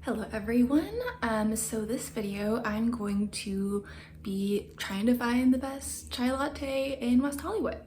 Hello everyone. So this video I'm going to be trying to find the best chai latte in West Hollywood.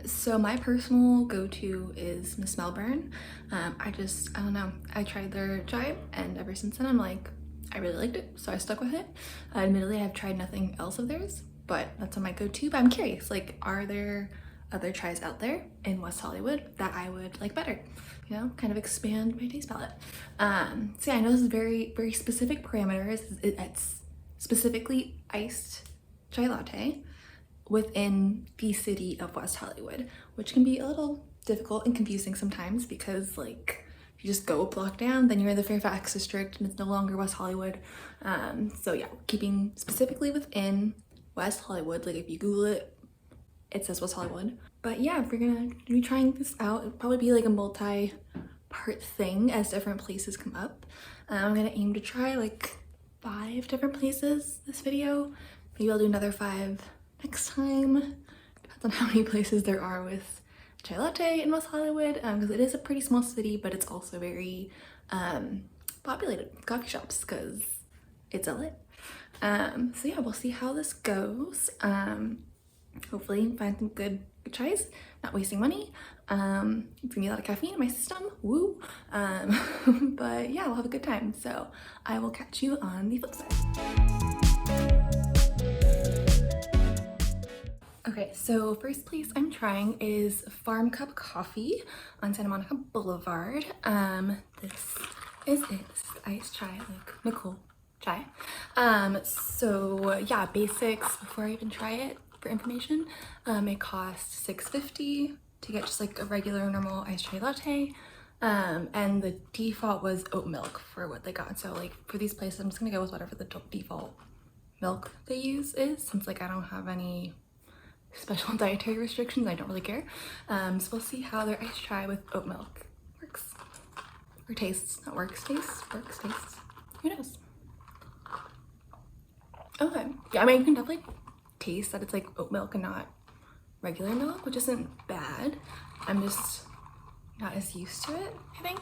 So my personal go-to is Miss Melbourne. I don't know, I tried their chai and ever since then I'm like, I really liked it, so I stuck with it. Admittedly, I've tried nothing else of theirs, but that's on my go-to. But I'm curious, like, are there other chais out there in West Hollywood that I would like better? You know, kind of expand my taste palette. So yeah, I know this is very specific parameters. It's specifically iced chai latte within the city of West Hollywood, which can be a little difficult and confusing sometimes because, like, if you just go a block down, then you're in the Fairfax district and it's no longer West Hollywood. So yeah, keeping specifically within West Hollywood. Like, if you Google it, it says West Hollywood. But yeah, if you're gonna be trying this out, it'll probably be like a multi-part thing as different places come up. I'm gonna aim to try like 5 different places this video. Maybe I'll do another 5 next time. Depends on how many places there are with chai latte in West Hollywood, because it is a pretty small city, but it's also very populated with coffee shops because it's LA. So yeah, we'll see how this goes. Hopefully find some good chais, not wasting money. It's gonna be a lot of caffeine in my system, woo. But yeah, we'll have a good time. So I will catch you on the flip side. Okay, so first place I'm trying is Farm Cup Coffee on Santa Monica Boulevard. This is it. This is iced chai, like Nicole chai. So yeah, basics before I even try it. For information, it costs $6.50 to get just like a regular normal iced chai latte, and the default was oat milk for what they got. So like for these places, I'm just gonna go with whatever the default milk they use is, since like I don't have any special dietary restrictions. I don't really care. So we'll see how their iced chai with oat milk works, or tastes. Not works, tastes, works, tastes. Who knows? Okay, yeah, I mean, you can definitely taste that it's like oat milk and not regular milk, which isn't bad. I'm just not as used to it, I think,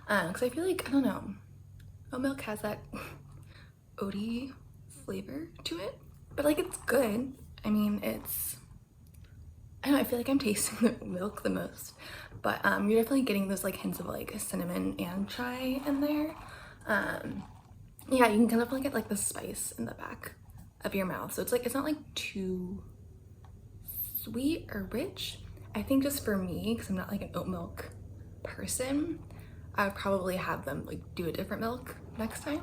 because I feel like, I don't know, oat milk has that oaty flavor to it, but like it's good. I mean, it's, I don't know, I feel like I'm tasting the milk the most, but you're definitely getting those like hints of like cinnamon and chai in there. Yeah, you can kind of get like the spice in the back of your mouth, so it's like, it's not like too sweet or rich. I think just for me, because I'm not like an oat milk person, I would probably have them like do a different milk next time.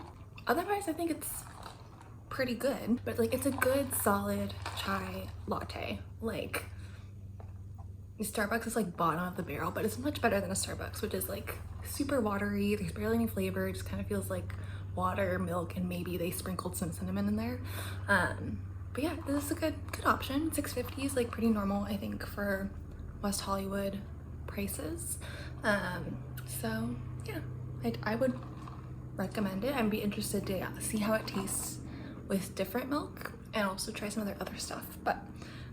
Otherwise, I think it's pretty good, but like it's a good solid chai latte. Like Starbucks is like bottom of the barrel, but it's much better than a Starbucks, which is like super watery. There's barely any flavor. It just kind of feels like water, milk, and maybe they sprinkled some cinnamon in there. But yeah, this is a good option. $6.50 is like pretty normal, I think, for West Hollywood prices. So yeah, I would recommend it. I'd be interested to see how it tastes with different milk and also try some other stuff. But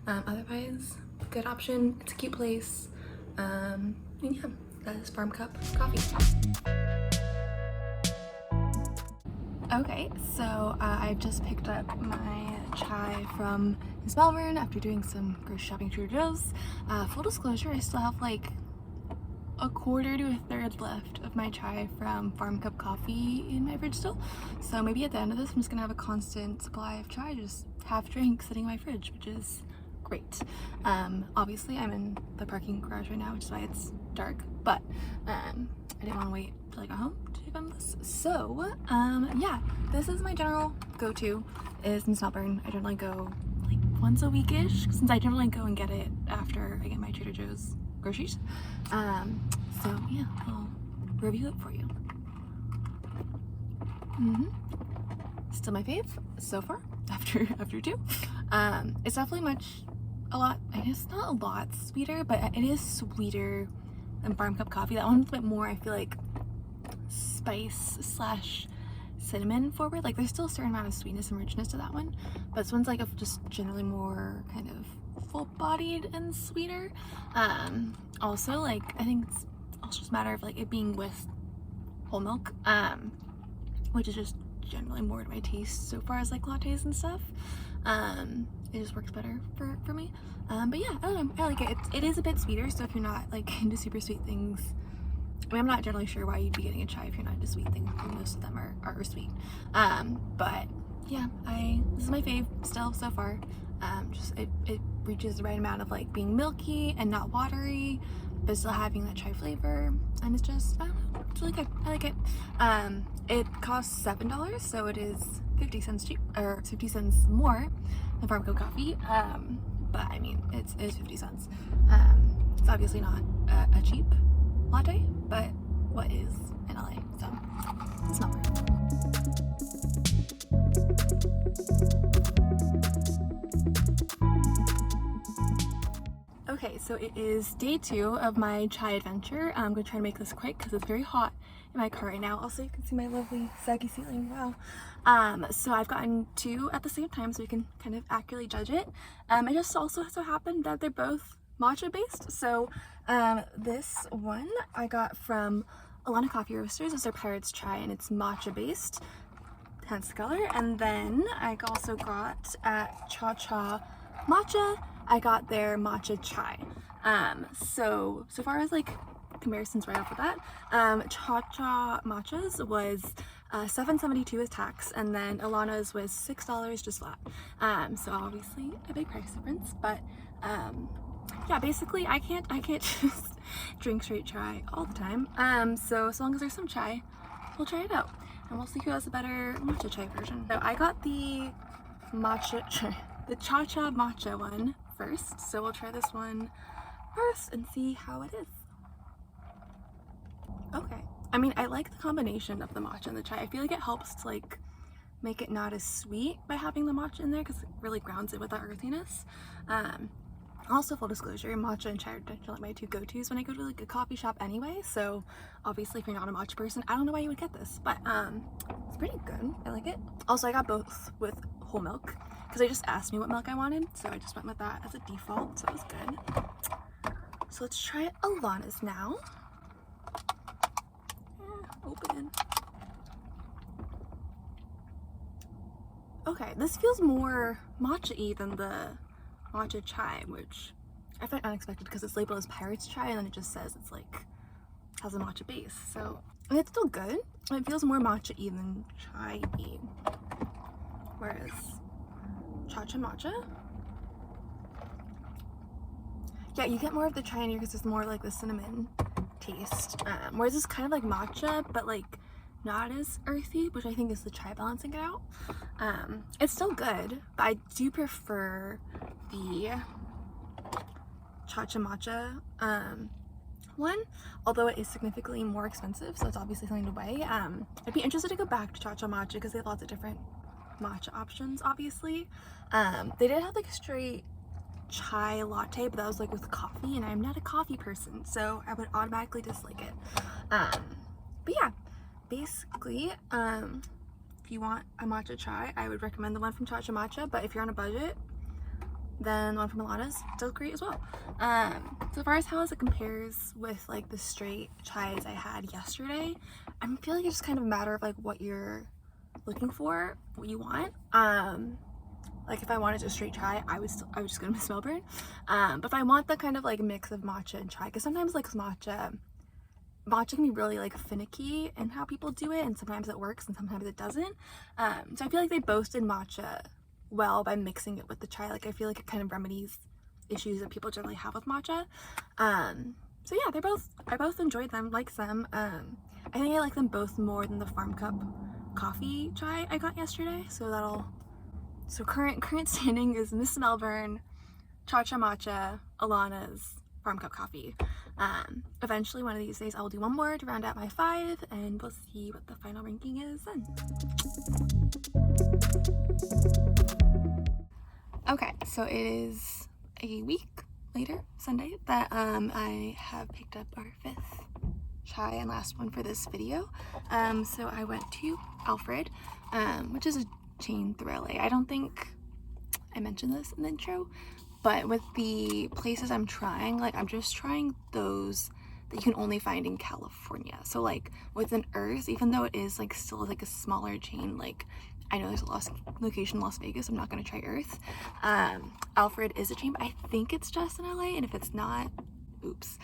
otherwise, good option. It's a cute place. And yeah, that is Farm Cup Coffee. Okay, so I've just picked up my chai from Miss Melbourne after doing some grocery shopping at Trader Joe's. Full disclosure, I still have like a quarter to a third left of my chai from Farm Cup Coffee in my fridge still. So maybe at the end of this, I'm just gonna have a constant supply of chai, just half drink sitting in my fridge, which is great. Obviously I'm in the parking garage right now, which is why it's dark, but I didn't want to wait till I got home to film this. So yeah, this is my general go-to is Miss Melbourne. I generally go like once a week-ish, since I generally go and get it after I get my Trader Joe's groceries. So yeah, I'll review it for you. Still my fave so far after 2. It's definitely a lot, I guess not a lot sweeter, but it is sweeter than Farm Cup Coffee. That one's a bit more, I feel like, spice slash cinnamon forward. Like there's still a certain amount of sweetness and richness to that one, but this one's like just generally more kind of full-bodied and sweeter. Also, like, I think it's also just a matter of like it being with whole milk, which is just generally more to my taste so far as like lattes and stuff. It just works better for me. But yeah, I don't know, I like it. It is a bit sweeter, so if you're not like into super sweet things, I mean, I'm not generally sure why you'd be getting a chai if you're not into sweet things, and most of them are sweet. But yeah, this is my fave still so far. Just it reaches the right amount of like being milky and not watery, but still having that chai flavor, and it's just, I don't know, it's really good. I like it. It costs $7, so it is 50 cents cheap, or 50 cents more than farm co coffee. But I mean, it's 50 cents. It's obviously not a cheap latte, but what is in LA, so it's not bad. Okay, so it is day 2 of my chai adventure. I'm gonna try to make this quick because it's very hot in my car right now. Also, you can see my lovely saggy ceiling. Wow. So I've gotten 2 at the same time, so we can kind of accurately judge it. It just also so happened that they're both matcha based. So this one I got from Alana Coffee Roasters. It's their Pirates Chai, and it's matcha based, hence the color. And then I also got at Cha Cha Matcha, I got their matcha chai. So far as like comparisons right off the bat, Cha Cha Matcha's was $7.72 with tax, and then Alana's was $6 just flat. So obviously a big price difference, but yeah, basically I can't just drink straight chai all the time. So as long as there's some chai, we'll try it out, and we'll see who has a better matcha chai version. So I got the matcha chai, the Cha Cha Matcha one first, so we'll try this one first and see how it is. Okay, I mean, I like the combination of the matcha and the chai. I feel like it helps to like make it not as sweet by having the matcha in there, because it really grounds it with that earthiness. Also, full disclosure, matcha and chai are definitely my 2 go-tos when I go to like a coffee shop anyway, so obviously if you're not a matcha person, I don't know why you would get this, but it's pretty good. I like it. Also, I got both with whole milk because they just asked me what milk I wanted, so I just went with that as a default, so it was good. So let's try Alana's now. Open. Okay, this feels more matcha-y than the matcha chai, which I find unexpected because it's labeled as Pirates Chai, and then it just says it's like has a matcha base. So, and it's still good. It feels more matcha-y than chai-y. Whereas Cha Cha Matcha, yeah, you get more of the chai in here because there's more like the cinnamon taste. Whereas it's kind of like matcha, but like not as earthy, which I think is the chai balancing it out. It's still good, but I do prefer the Cha Cha Matcha one, although it is significantly more expensive, so it's obviously something to weigh. I'd be interested to go back to Cha Cha Matcha because they have lots of different matcha options, obviously. They did have like a straight chai latte, but that was like with coffee, and I'm not a coffee person, so I would automatically dislike it. But yeah, basically, if you want a matcha chai, I would recommend the one from Cha Cha Matcha, but if you're on a budget, then the one from Alana's does great as well. So far as how it compares with like the straight chais I had yesterday, I feel like it's just kind of a matter of like what you're looking for, what you want. Like if I wanted a straight chai, I would just go to Miss Melbourne. But if I want the kind of like mix of matcha and chai, because sometimes like matcha can be really like finicky in how people do it, and sometimes it works and sometimes it doesn't. So I feel like they both did matcha well by mixing it with the chai. Like I feel like it kind of remedies issues that people generally have with matcha. So yeah, I both enjoyed them, liked them. I think I like them both more than the Farm Cup coffee chai I got yesterday. So current standing is Miss Melbourne, Cha Cha Matcha, Alana's, Farm Cup coffee. Eventually one of these days I will do one more to round out my 5, and we'll see what the final ranking is then. Okay, so it is a week later, Sunday, that I have picked up our 5th chai and last one for this video. So I went to Alfred, which is a chain through LA. I don't think I mentioned this in the intro, but with the places I'm trying, like I'm just trying those that you can only find in California. So like with an Earth, even though it is like still like a smaller chain, like I know there's a location in Las Vegas, I'm not gonna try Earth. Alfred is a chain, but I think it's just in LA, and if it's not, oops.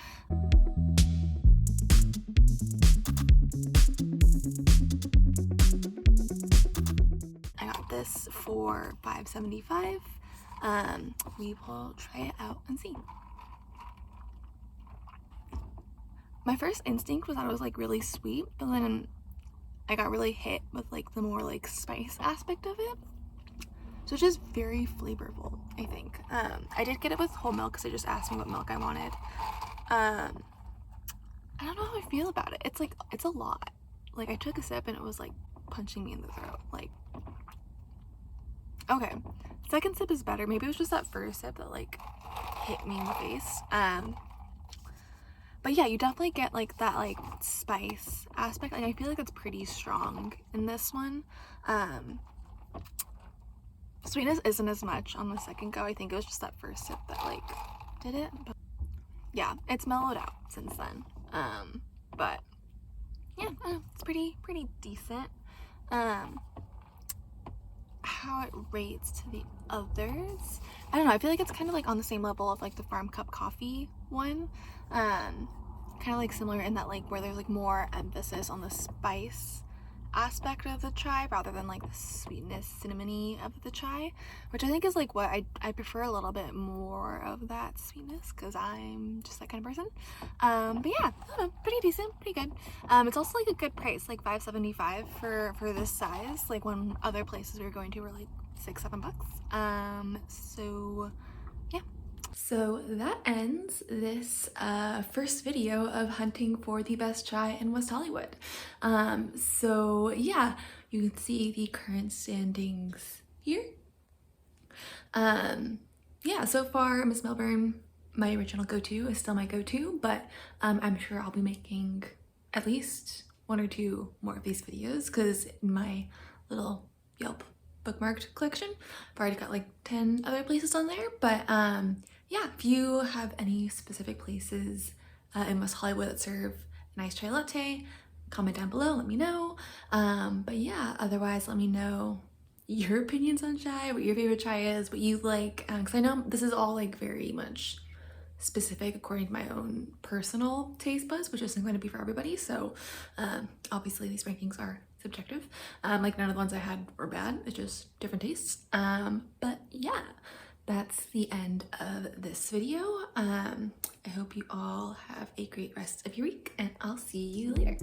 I got this for $5.75. We will try it out and see. My first instinct was that it was like really sweet, but then I got really hit with like the more like spice aspect of it. So it's just very flavorful, I think. I did get it with whole milk because they just asked me what milk I wanted. I don't know how I feel about it. It's like, it's a lot. Like I took a sip and it was like punching me in the throat. Like, okay, second sip is better. Maybe it was just that first sip that like hit me in the face. But yeah, you definitely get like that like spice aspect. Like I feel like it's pretty strong in this one. Sweetness isn't as much on the second go. I think it was just that first sip that like did it. But yeah, it's mellowed out since then. But yeah, it's pretty decent. How it rates to the others, I don't know. I feel like it's kind of like on the same level of like the Farm Cup coffee one. Kind of like similar in that like where there's like more emphasis on the spice aspect of the chai rather than like the sweetness, cinnamony of the chai, which I think is like what I prefer a little bit more of that sweetness because I'm just that kind of person. But yeah, I don't know, pretty decent, pretty good. It's also like a good price, like $5.75 for this size, like when other places we were going to were like $6-7 bucks. So yeah. So that ends this first video of hunting for the best chai in West Hollywood. So yeah, you can see the current standings here. Yeah, so far Miss Melbourne, my original go-to, is still my go-to, but I'm sure I'll be making at least 1 or 2 more of these videos because in my little Yelp bookmarked collection I've already got like 10 other places on there. But yeah, if you have any specific places in West Hollywood that serve a nice chai latte, comment down below, let me know. But yeah, otherwise let me know your opinions on chai, what your favorite chai is, what you like, because I know this is all like very much specific according to my own personal taste buds, which isn't going to be for everybody. So obviously these rankings are subjective. Like none of the ones I had were bad, it's just different tastes. But yeah, that's the end of this video. I hope you all have a great rest of your week, and I'll see you later.